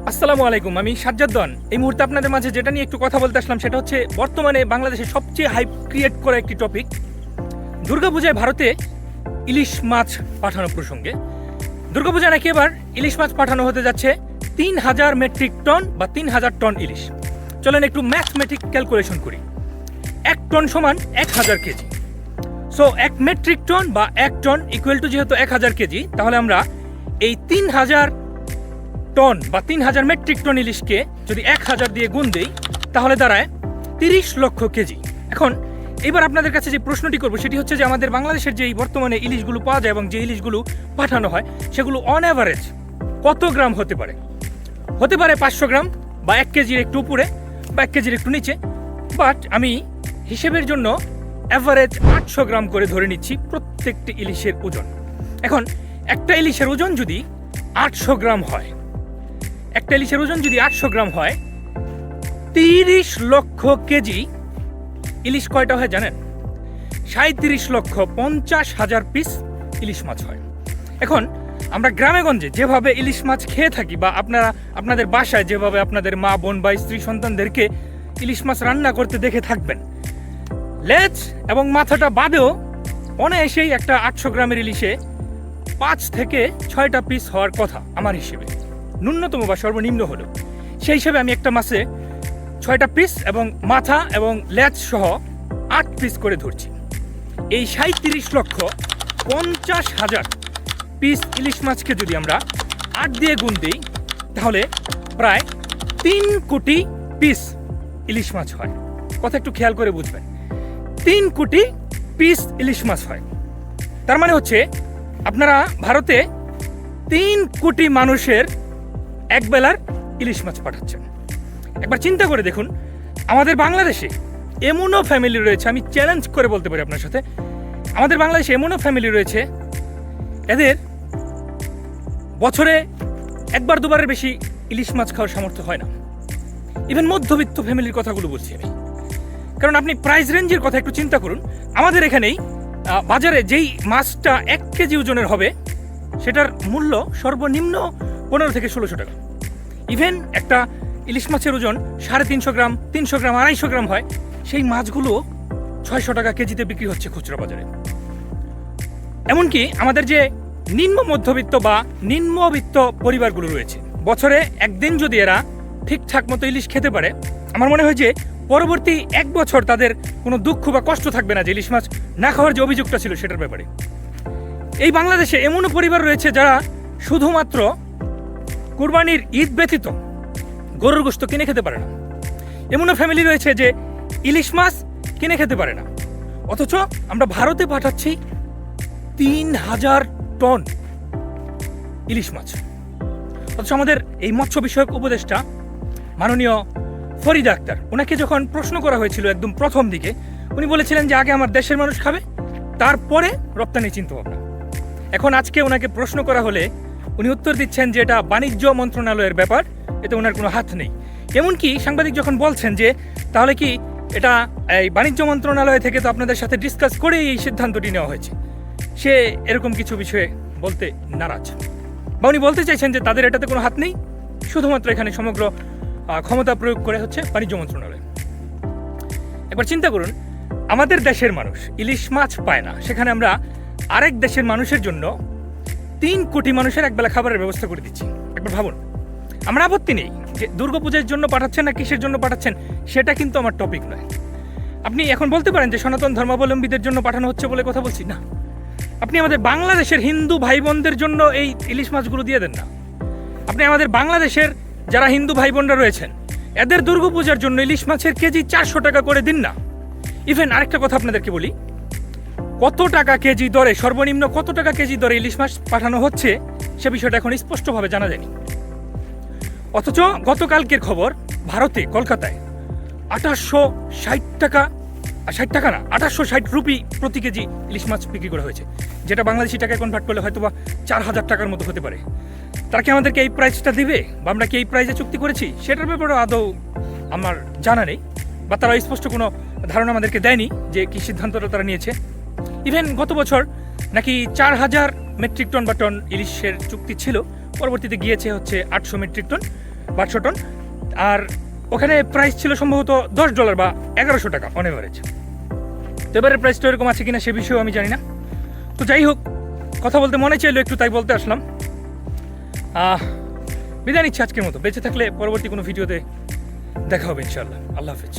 আসসালামু আলাইকুম, আমি সাজ্জাদ। এই মুহূর্তে আপনাদের মাঝে যেটা নিয়ে একটু কথা বলতে আসলাম সেটা হচ্ছে বর্তমানে বাংলাদেশের সবচেয়ে হাইপ ক্রিয়েট করা একটি টপিক, দুর্গাপূজায় ভারতে ইলিশ মাছ পাঠানো প্রসঙ্গে। দুর্গাপূজায় নাকি এবার ইলিশ মাছ পাঠানো হতে যাচ্ছে ৩,০০০ মেট্রিক টন বা ৩,০০০ টন ইলিশ। চলেন একটু ম্যাথমেটিক ক্যালকুলেশন করি। ১ টন সমান ১,০০০ কেজি। সো ১ মেট্রিক টন বা ১ টন ইকুয়াল টু যেহেতু ১,০০০ কেজি, তাহলে আমরা এই ৩,০০০ টন বা ৩,০০০ মেট্রিক টন ইলিশকে যদি ১,০০০ দিয়ে গুণ দেই তাহলে দাঁড়ায় ৩০ লক্ষ কেজি। এখন এবার আপনাদের কাছে যে প্রশ্নটি করবো সেটি হচ্ছে যে আমাদের বাংলাদেশের যে বর্তমানে ইলিশগুলো পাওয়া যায় এবং যে ইলিশগুলো পাঠানো হয় সেগুলো অন অ্যাভারেজ কত গ্রাম হতে পারে? হতে পারে ৫০০ গ্রাম বা ১ কেজির একটু উপরে বা ১ কেজির একটু নিচে, বাট আমি হিসেবের জন্য অ্যাভারেজ ৮০০ গ্রাম করে ধরে নিচ্ছি প্রত্যেকটি ইলিশের ওজন। এখন একটা ইলিশের ওজন যদি ৮০০ গ্রাম হয়, একটা ইলিশের ওজন যদি ৮০০ গ্রাম হয়, ৩০ লক্ষ কেজি ইলিশ কয়টা হয় জানেন? ৩৭,৫০,০০০ পিস ইলিশ মাছ হয়। এখন আমরা গ্রামে গঞ্জে যেভাবে ইলিশ মাছ খেয়ে থাকি বা আপনাদের বাসায় যেভাবে আপনাদের মা বোন বা স্ত্রী সন্তানদেরকে ইলিশ মাছ রান্না করতে দেখে থাকবেন, লেজ এবং মাথাটা বাদেও অনায়াসেই একটা ৮০০ গ্রামের ইলিশে ৫ থেকে ৬টা পিস হওয়ার কথা আমার হিসেবে, ন্যূনতম বা সর্বনিম্ন হলো। সেই হিসেবে আমি একটা মাছে ৬টা পিস এবং মাথা এবং লেজ সহ ৮ পিস করে ধরছি। এই ৩৭,৫০,০০০ পিস ইলিশ মাছকে যদি আমরা ৮ দিয়ে গুণ দিই তাহলে প্রায় ৩ কোটি পিস ইলিশ মাছ হয়। কথা একটু খেয়াল করে বুঝবেন, ৩ কোটি পিস ইলিশ মাছ হয়। তার মানে হচ্ছে আপনারা ভারতে ৩ কোটি মানুষের একবেলার ইলিশ মাছ পাঠাচ্ছেন। একবার চিন্তা করে দেখুন, আমাদের বাংলাদেশে এমনও ফ্যামিলি রয়েছে, আমি চ্যালেঞ্জ করে বলতে পারি আপনার সাথে, আমাদের বাংলাদেশে এমনও ফ্যামিলি রয়েছে এদের বছরে একবার দুবারের বেশি ইলিশ মাছ খাওয়ার সামর্থ্য হয় না। ইভেন মধ্যবিত্ত ফ্যামিলির কথাগুলো বলছি আমি, কারণ আপনি প্রাইস রেঞ্জের কথা একটু চিন্তা করুন। আমাদের এখানেই বাজারে যেই মাছটা ১ কেজি ওজনের হবে সেটার মূল্য সর্বনিম্ন ১৫ থেকে ১৬০০ টাকা। ইভেন একটা ইলিশ মাছের ওজন ৩৫০ গ্রাম, ৩০০ গ্রাম, ২৫০ গ্রাম হয়, সেই মাছগুলো ৬০০ টাকা কেজিতে বিক্রি হচ্ছে খুচরা বাজারে। এমনকি আমাদের যে নিম্ন মধ্যবিত্ত বা নিম্নবিত্ত পরিবারগুলো রয়েছে, বছরে একদিন যদি এরা ঠিকঠাক মতো ইলিশ খেতে পারে, আমার মনে হয় যে পরবর্তী ১ বছর তাদের কোনো দুঃখ বা কষ্ট থাকবে না যে ইলিশ মাছ না খাওয়ার যে অভিযোগটা ছিল সেটার ব্যাপারে। এই বাংলাদেশে এমনও পরিবার রয়েছে যারা শুধুমাত্র কুরবানির ঈদ ব্যতীত গরুর গোশত কিনে খেতে পারে না। এমনও ফ্যামিলি রয়েছে যে ইলিশ মাছ কিনে খেতে পারে না, অথচ আমরা ভারতে পাঠাচ্ছি ৩,০০০ টন ইলিশ মাছ। অথচ আমাদের এই মৎস্য বিষয়ক উপদেষ্টা মাননীয় ফরিদা আক্তার, ওনাকে যখন প্রশ্ন করা হয়েছিল একদম প্রথম দিকে, উনি বলেছিলেন যে আগে আমার দেশের মানুষ খাবে, তারপরে রপ্তানি চিন্তা ভাবনা। এখন আজকে ওনাকে প্রশ্ন করা হলে উনি উত্তর দিচ্ছেন যে এটা বাণিজ্য মন্ত্রণালয়ের ব্যাপার, এতে ওনার কোনো হাত নেই। এমনকি সাংবাদিক যখন বলছেন যে তাহলে কি এটা এই বাণিজ্য মন্ত্রণালয় থেকে তো আপনাদের সাথে ডিসকাস করেই এই সিদ্ধান্তটি নেওয়া হয়েছে, সে এরকম কিছু বিষয়ে বলতে নারাজ, বা উনি বলতে চাইছেন যে তাদের এটাতে কোনো হাত নেই, শুধুমাত্র এখানে সমগ্র ক্ষমতা প্রয়োগ করে হচ্ছে বাণিজ্য মন্ত্রণালয়। একবার চিন্তা করুন, আমাদের দেশের মানুষ ইলিশ মাছ পায় না, সেখানে আমরা আরেক দেশের মানুষের জন্য ৩ কোটি মানুষের একবেলা খাবারের ব্যবস্থা করে দিচ্ছি। একবার ভাবুন, আমরা আপত্তি নেই যে দুর্গাপূজার জন্য পাঠাচ্ছেন না কিসের জন্য পাঠাচ্ছেন, সেটা কিন্তু আমার টপিক নয়। আপনি এখন বলতে পারেন যে সনাতন ধর্মাবলম্বীদের জন্য পাঠানো হচ্ছে বলে কথা বলছি না, আপনি আমাদের বাংলাদেশের হিন্দু ভাই বোনদের জন্য এই ইলিশ মাছগুলো দিয়ে দেন না। আপনি আমাদের বাংলাদেশের যারা হিন্দু ভাই বোনরা রয়েছেন এদের দুর্গাপূজার জন্য ইলিশ মাছের কেজি ৪০০ টাকা করে দিন না। ইভেন আরেকটা কথা আপনাদেরকে বলি, কত টাকা কেজি দরে, সর্বনিম্ন কত টাকা কেজি দরে ইলিশ মাছ পাঠানো হচ্ছে সে বিষয়টা এখন স্পষ্টভাবে জানা যায়নি। অথচ গতকালকের খবর, ভারতে কলকাতায় ২৮৬০ টাকা, ২৮৬০ রুপি প্রতি কেজি ইলিশ মাছ বিক্রি করা হয়েছে, যেটা বাংলাদেশি টাকায় কনভার্ট করলে হয়তো বা ৪,০০০ টাকার মতো হতে পারে। তারা কি আমাদেরকে এই প্রাইসটা দিবে বা আমরা কি এই প্রাইসে চুক্তি করেছি সেটার ব্যাপারে আদৌ আমার জানা নেই, বা তারা স্পষ্ট কোনো ধারণা আমাদেরকে দেয়নি যে কি সিদ্ধান্তটা তারা নিয়েছে। ইভেন গত বছর নাকি ৪,০০০ মেট্রিক টন বা টন ইলিশের চুক্তি ছিল, পরবর্তীতে গিয়েছে হচ্ছে ৮০০ মেট্রিক টন। 1200 টন। আর ওখানে প্রাইস ছিল সম্ভবত $10 বা 1100 টাকা অন এভারেজ। তো এবারের প্রাইসটা এরকম আছে কিনা সে বিষয়েও আমি জানি না। তো যাই হোক, কথা বলতে মনে চাইলো একটু, তাই বলতে আসলাম। বিদায় নিচ্ছি আজকের মতো। বেঁচে থাকলে পরবর্তী কোনো ভিডিওতে দেখা হবে ইনশাআল্লাহ। আল্লাহ হাফেজ।